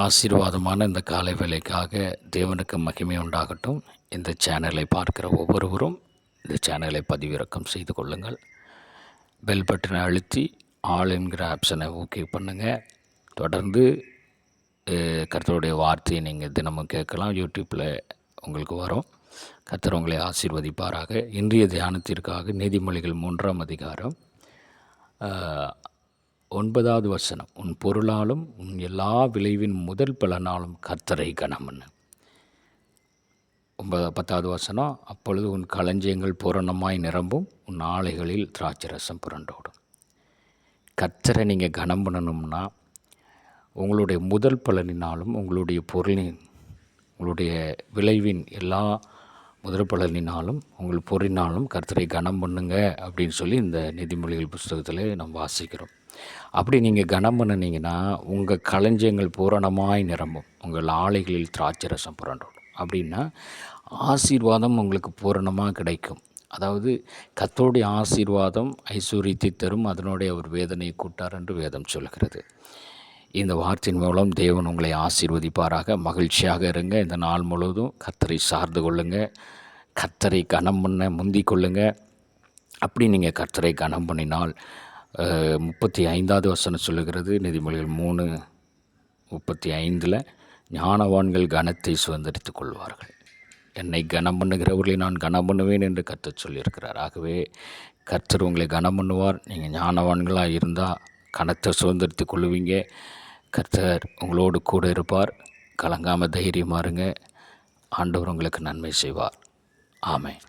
ஆசீர்வாதமான இந்த காலை வேளைக்காக தேவனுக்கு மகிமை உண்டாகட்டும். இந்த சேனலை பார்க்கிற ஒவ்வொருவரும் இந்த சேனலை பதிவிறக்கம் செய்து கொள்ளுங்கள். பெல் பட்டனை அழுத்தி ஆல் என்கிற ஆப்ஷனை ஓகே பண்ணுங்கள். தொடர்ந்து கர்த்தருடைய வார்த்தையை நீங்கள் தினமும் கேட்கலாம். யூடியூப்பில் உங்களுக்கு வரும். கர்த்தர் உங்களை ஆசீர்வதிப்பாராக. இன்றைய தியானத்திற்காக நீதிமொழிகள் 3ஆம் அதிகாரம் 9வது வசனம். உன் பொருளாலும் உன் எல்லா விளைவின் முதல் பலனாலும் கர்த்தரை கனமண்ணு. 10வது வசனம். அப்பொழுது உன் களஞ்சியங்கள் பூரணமாய் நிரம்பும், உன் ஆலைகளில் திராட்சரசம் புரண்டோடும். கர்த்தரை நீங்கள் கனம் பண்ணணும்னா உங்களுடைய முதல் பலனினாலும் உங்களுடைய பொருளின் உங்களுடைய விளைவின் எல்லா முதல் பலனினாலும் உங்கள் பொருளினாலும் கர்த்தரை கனம் பண்ணுங்க அப்படின்னு சொல்லி இந்த நீதிமொழிகள் புஸ்தகத்தில் நம்ம வாசிக்கிறோம். அப்படி நீங்கள் கனம் பண்ணினீங்கன்னா உங்கள் களஞ்சியங்கள் பூரணமாய் நிரம்பும், உங்கள் ஆலைகளில் திராட்சரசம் புரண்டோடும். அப்படின்னா ஆசீர்வாதம் உங்களுக்கு பூரணமாக கிடைக்கும். அதாவது கர்த்தருடைய ஆசீர்வாதம் ஐஸ்வர்யத்தை தரும், அதனுடைய அவர் வேதனையை கூட்டார் என்று வேதம் சொல்கிறது. இந்த வார்த்தையின் மூலம் தேவன் உங்களை ஆசீர்வதிப்பாராக. மகிழ்ச்சியாக இருங்க. இந்த நாள் முழுவதும் கர்த்தரை சார்ந்து கொள்ளுங்க. கர்த்தரை கனம் பண்ண முந்திக் கொள்ளுங்க. அப்படி நீங்கள் கர்த்தரை கனம் பண்ணினால் 35வது வசனம் சொல்லுகிறது, நீதிமொழிகள் 3:35, ஞானவான்கள் கனத்தை சுதந்திரித்துக் கொள்வார்கள். என்னை கனம் பண்ணுகிறவர்களை நான் கனம் பண்ணுவேன் என்று கர்த்தர் சொல்லியிருக்கிறார். ஆகவே கர்த்தர் உங்களை கனம் பண்ணுவார். நீங்கள் ஞானவான்களாக இருந்தால் கனத்தை சுதந்திரித்துக் கொள்வீங்க. கர்த்தர் உங்களோடு கூட இருப்பார். கலங்காமல் தைரியமாக இருங்க. ஆண்டவர் உங்களுக்கு நன்மை செய்வார். ஆமென்.